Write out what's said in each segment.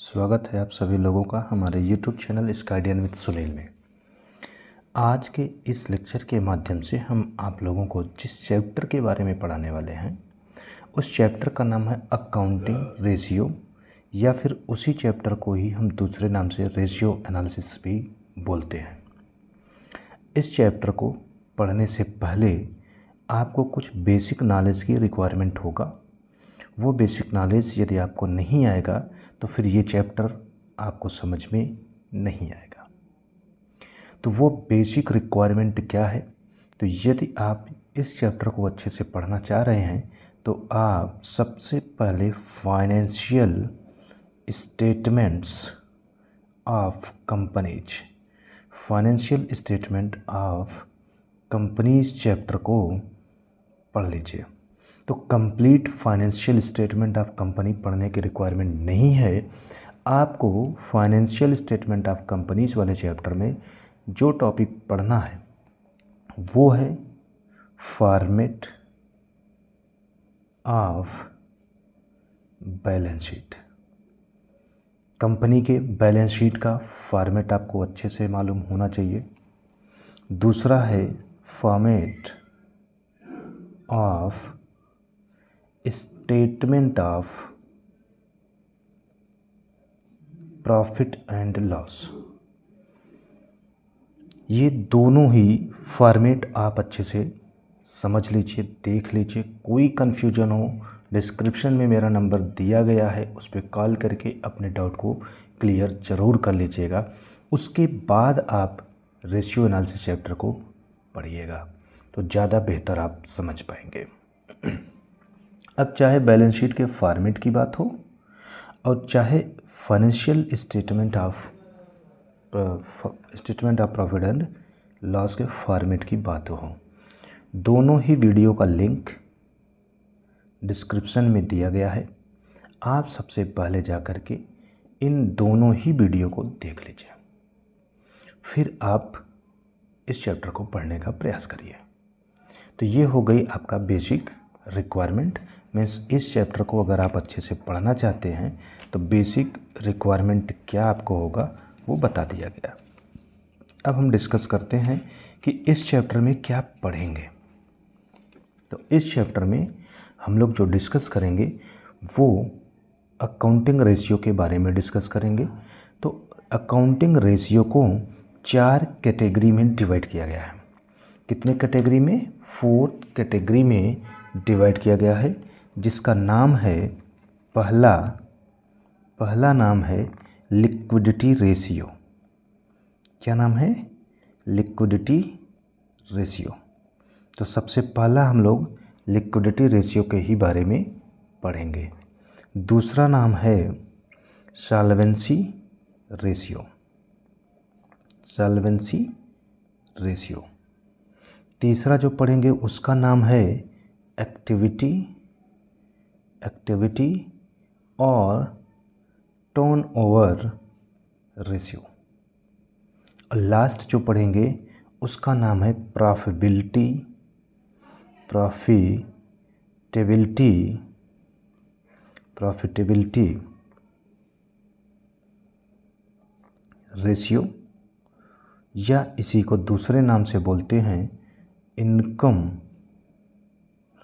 स्वागत है आप सभी लोगों का हमारे YouTube चैनल स्काईडियन विद सुनील में। आज के इस लेक्चर के माध्यम से हम आप लोगों को जिस चैप्टर के बारे में पढ़ाने वाले हैं उस चैप्टर का नाम है अकाउंटिंग रेशियो, या फिर उसी चैप्टर को ही हम दूसरे नाम से रेशियो एनालिसिस भी बोलते हैं। इस चैप्टर को पढ़ने से पहले आपको कुछ बेसिक नॉलेज की रिक्वायरमेंट होगा। वो बेसिक नॉलेज यदि आपको नहीं आएगा तो फिर ये चैप्टर आपको समझ में नहीं आएगा। तो वो बेसिक रिक्वायरमेंट क्या है? तो यदि आप इस चैप्टर को अच्छे से पढ़ना चाह रहे हैं तो आप सबसे पहले financial statements of companies chapter को पढ़ लीजिए। तो complete financial statement of company पढ़ने की रिक्वायरमेंट नहीं है। आपको फाइनेंशियल स्टेटमेंट ऑफ कंपनीज वाले चैप्टर में जो टॉपिक पढ़ना है वो है format of balance sheet. Company के बैलेंस शीट का फॉर्मेट आपको अच्छे से मालूम होना चाहिए। दूसरा है format of statement of profit and loss. ये दोनों ही फॉर्मेट आप अच्छे से समझ लीजिए, देख लीजिए। कोई कन्फ्यूजन हो, डिस्क्रिप्शन में मेरा नंबर दिया गया है, उस पर कॉल करके अपने डाउट को क्लियर ज़रूर कर लीजिएगा। उसके बाद आप रेशियो एनालिसिस चैप्टर को पढ़िएगा तो ज़्यादा बेहतर आप समझ पाएंगे। अब चाहे बैलेंस शीट के फॉर्मेट की बात हो और चाहे financial statement of profit and loss के फॉर्मेट की बात हो, दोनों ही वीडियो का लिंक डिस्क्रिप्शन में दिया गया है। आप सबसे पहले जा कर के इन दोनों ही वीडियो को देख लीजिए, फिर आप इस चैप्टर को पढ़ने का प्रयास करिए। तो ये हो गई आपका बेसिक रिक्वायरमेंट। मीन्स इस चैप्टर को अगर आप अच्छे से पढ़ना चाहते हैं तो बेसिक रिक्वायरमेंट क्या आपको होगा वो बता दिया गया। अब हम डिस्कस करते हैं कि इस चैप्टर में क्या पढ़ेंगे। तो इस चैप्टर में हम लोग जो डिस्कस करेंगे वो अकाउंटिंग रेशियो के बारे में डिस्कस करेंगे। तो अकाउंटिंग रेशियो को 4 कैटेगरी में डिवाइड किया गया है। कितने कैटेगरी में? 4 कैटेगरी में डिवाइड किया गया है, जिसका नाम है पहला नाम है लिक्विडिटी रेशियो। क्या नाम है? Liquidity ratio. तो सबसे पहला हम लोग लिक्विडिटी रेशियो के ही बारे में पढ़ेंगे। दूसरा नाम है सॉल्वेंसी रेशियो। तीसरा जो पढ़ेंगे उसका नाम है एक्टिविटी और टर्नओवर रेशियो। और लास्ट जो पढ़ेंगे उसका नाम है प्रॉफिटेबिलिटी रेशियो, या इसी को दूसरे नाम से बोलते हैं इनकम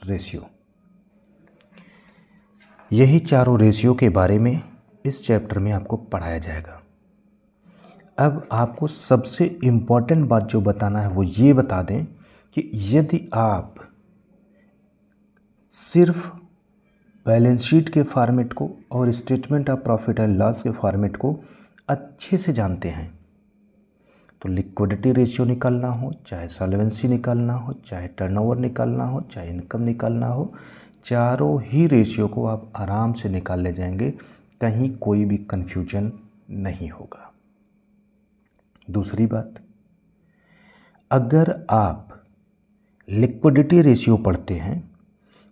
रेशियो। यही चारों रेशियो के बारे में इस चैप्टर में आपको पढ़ाया जाएगा। अब आपको सबसे इम्पॉर्टेंट बात जो बताना है वो ये बता दें कि यदि आप सिर्फ बैलेंस शीट के फॉर्मेट को और statement of profit and loss के फॉर्मेट को अच्छे से जानते हैं तो लिक्विडिटी रेशियो निकालना हो, चाहे सॉल्वेंसी निकालना हो, चाहे टर्नओवर निकालना हो, चाहे इनकम निकालना हो, चारों ही रेशियो को आप आराम से निकाल ले जाएंगे। कहीं कोई भी कन्फ्यूजन नहीं होगा। दूसरी बात, अगर आप लिक्विडिटी रेशियो पढ़ते हैं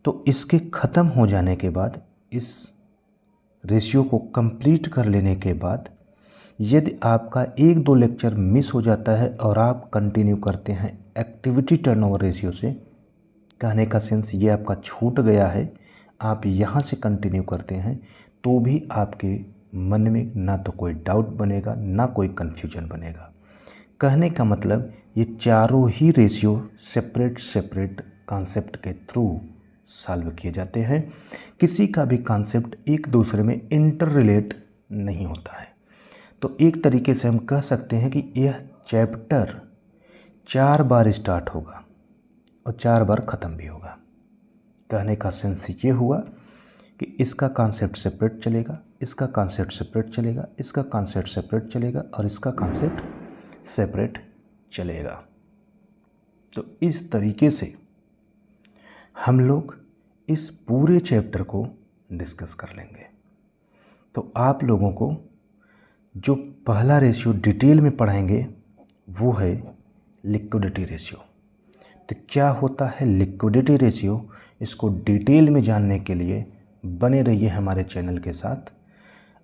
तो इसके ख़त्म हो जाने के बाद, इस रेशियो को कंप्लीट कर लेने के बाद, यदि आपका 1-2 लेक्चर मिस हो जाता है और आप कंटिन्यू करते हैं एक्टिविटी टर्नओवर रेशियो से, कहने का सेंस ये आपका छूट गया है, आप यहाँ से कंटिन्यू करते हैं तो भी आपके मन में ना तो कोई डाउट बनेगा, ना कोई कन्फ्यूजन बनेगा। कहने का मतलब ये चारों ही रेशियो सेपरेट सेपरेट कॉन्सेप्ट के थ्रू सॉल्व किए जाते हैं। किसी का भी कॉन्सेप्ट एक दूसरे में इंटर रिलेट नहीं होता है। तो एक तरीके से हम कह सकते हैं कि यह चैप्टर 4 बार स्टार्ट होगा और 4 बार ख़त्म भी होगा। कहने का सेंस ये हुआ कि इसका कॉन्सेप्ट सेपरेट चलेगा, इसका कॉन्सेप्ट सेपरेट चलेगा, इसका कॉन्सेप्ट सेपरेट चलेगा और इसका कॉन्सेप्ट सेपरेट चलेगा। तो इस तरीके से हम लोग इस पूरे चैप्टर को डिस्कस कर लेंगे। तो आप लोगों को जो पहला रेशियो डिटेल में पढ़ाएंगे वो है लिक्विडिटी रेशियो। तो क्या होता है लिक्विडिटी रेशियो, इसको डिटेल में जानने के लिए बने रहिए हमारे चैनल के साथ।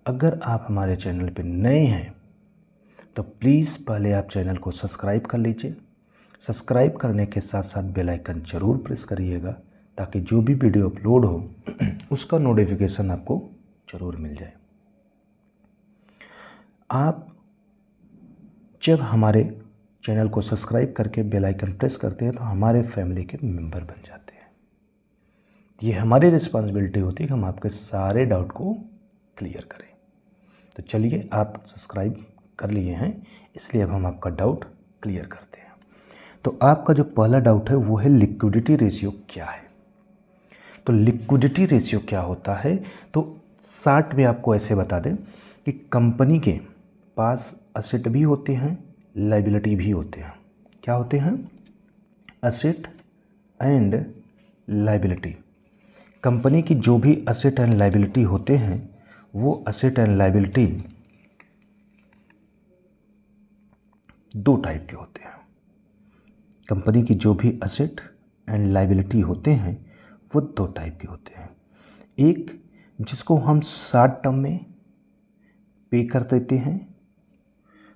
अगर आप हमारे चैनल पे नए हैं तो प्लीज़ पहले आप चैनल को सब्सक्राइब कर लीजिए। सब्सक्राइब करने के साथ साथ बेल आइकन ज़रूर प्रेस करिएगा ताकि जो भी वीडियो अपलोड हो उसका नोटिफिकेशन आपको ज़रूर मिल जाए। आप जब हमारे चैनल को सब्सक्राइब करके बेल आइकन प्रेस करते हैं तो हमारे फैमिली के मेंबर बन जाते हैं। ये हमारी रिस्पॉन्सिबिलिटी होती है कि हम आपके सारे डाउट को क्लियर करें। तो चलिए, आप सब्सक्राइब कर लिए हैं इसलिए अब हम आपका डाउट क्लियर करते हैं। तो आपका जो पहला डाउट है वो है लिक्विडिटी रेशियो क्या है। तो लिक्विडिटी रेशियो क्या होता है, तो शॉर्ट में आपको ऐसे बता दें कि कंपनी के पास असेट भी होते हैं, लायबिलिटी भी होते हैं। क्या होते हैं? Asset and liability. कंपनी की जो भी असेट एंड लायबिलिटी होते हैं वो असेट एंड लायबिलिटी 2 टाइप के होते हैं। कंपनी की जो भी असेट एंड लायबिलिटी होते हैं वो 2 टाइप के होते हैं। एक जिसको हम शॉर्ट टर्म में पे कर देते हैं,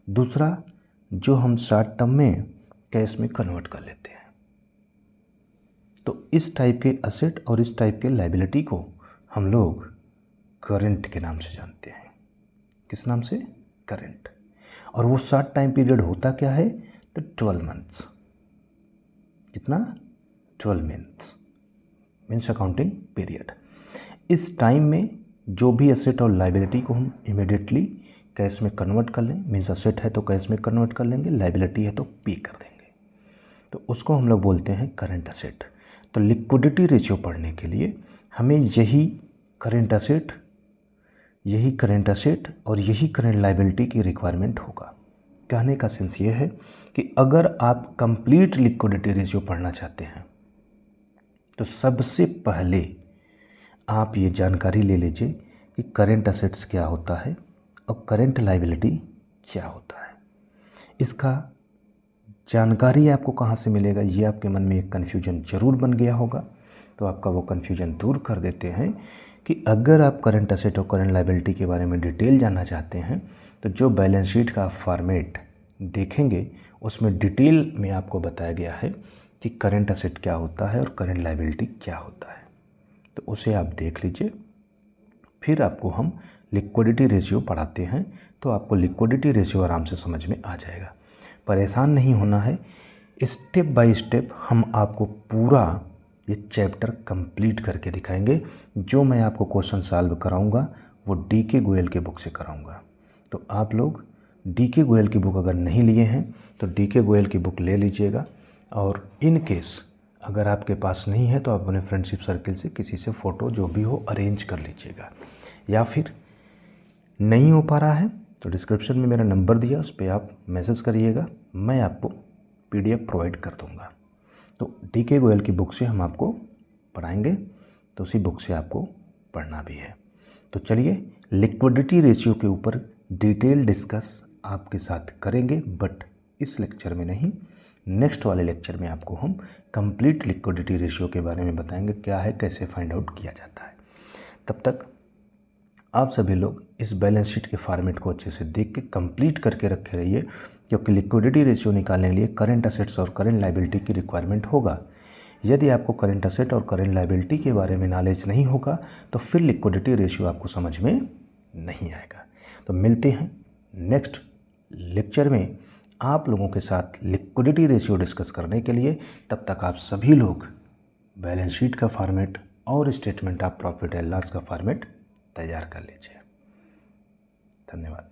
दूसरा जो हम शॉर्ट टर्म में कैश में कन्वर्ट कर लेते हैं। तो इस टाइप के असेट और इस टाइप के लायबिलिटी को हम लोग करंट के नाम से जानते हैं। किस नाम से? करंट। और वो शॉर्ट टाइम पीरियड होता क्या है? तो 12 मंथ्स। कितना? 12 मंथ्स मीन्स अकाउंटिंग पीरियड। इस टाइम में जो भी असेट और लायबिलिटी को हम इमीडिएटली कैश में कन्वर्ट कर लें, मीन्स असेट है तो कैश में कन्वर्ट कर लेंगे, लायबिलिटी है तो पे कर देंगे, तो उसको हम लोग बोलते हैं करंट असेट। तो लिक्विडिटी रेशियो पढ़ने के लिए हमें यही करंट असेट और यही करंट लायबिलिटी की रिक्वायरमेंट होगा। कहने का सेंस ये है कि अगर आप कंप्लीट लिक्विडिटी रेशियो पढ़ना चाहते हैं तो सबसे पहले आप ये जानकारी ले लीजिए कि करंट असेट्स क्या होता है और करंट लायबिलिटी क्या होता है। इसका जानकारी आपको कहाँ से मिलेगा, ये आपके मन में एक कन्फ्यूजन ज़रूर बन गया होगा। तो आपका वो कन्फ्यूजन दूर कर देते हैं कि अगर आप करंट असेट और करंट लायबिलिटी के बारे में डिटेल जानना चाहते हैं तो जो बैलेंस शीट का फॉर्मेट देखेंगे उसमें डिटेल में आपको बताया गया है कि करंट असेट क्या होता है और करंट लायबिलिटी क्या होता है। तो उसे आप देख लीजिए। फिर आपको हम लिक्विडिटी रेशियो पढ़ाते हैं तो आपको लिक्विडिटी रेशियो आराम से समझ में आ जाएगा। परेशान नहीं होना है, स्टेप बाय स्टेप हम आपको पूरा ये चैप्टर कंप्लीट करके दिखाएंगे। जो मैं आपको क्वेश्चन सॉल्व कराऊंगा वो डी.के. गोयल के बुक से कराऊंगा। तो आप लोग डी.के. गोयल की बुक अगर नहीं लिए हैं तो डी.के. गोयल की बुक ले लीजिएगा। और इन केस अगर आपके पास नहीं है तो आप अपने फ्रेंडशिप सर्किल से किसी से फ़ोटो जो भी हो अरेंज कर लीजिएगा। या फिर नहीं हो पा रहा है तो डिस्क्रिप्शन में मेरा नंबर दिया, उस पर आप मैसेज करिएगा, मैं आपको PDF प्रोवाइड कर दूँगा। तो डी.के. गोयल की बुक से हम आपको पढ़ाएंगे, तो उसी बुक से आपको पढ़ना भी है। तो चलिए, लिक्विडिटी रेशियो के ऊपर डिटेल डिस्कस आपके साथ करेंगे, बट इस लेक्चर में नहीं, नेक्स्ट वाले लेक्चर में आपको हम कंप्लीट लिक्विडिटी रेशियो के बारे में बताएंगे, क्या है, कैसे फाइंड आउट किया जाता है। तब तक आप सभी लोग इस बैलेंस शीट के फॉर्मेट को अच्छे से देख के कंप्लीट करके रखे रहिए, क्योंकि लिक्विडिटी रेशियो निकालने के लिए करंट असेट्स और करंट लायबिलिटी की रिक्वायरमेंट होगा। यदि आपको करंट असेट और करंट लायबिलिटी के बारे में नॉलेज नहीं होगा तो फिर लिक्विडिटी रेशियो आपको समझ में नहीं आएगा। तो मिलते हैं नेक्स्ट लेक्चर में आप लोगों के साथ लिक्विडिटी रेशियो डिस्कस करने के लिए। तब तक आप सभी लोग बैलेंस शीट का फॉर्मेट और statement of profit and loss का फॉर्मेट तैयार कर लीजिए। धन्यवाद।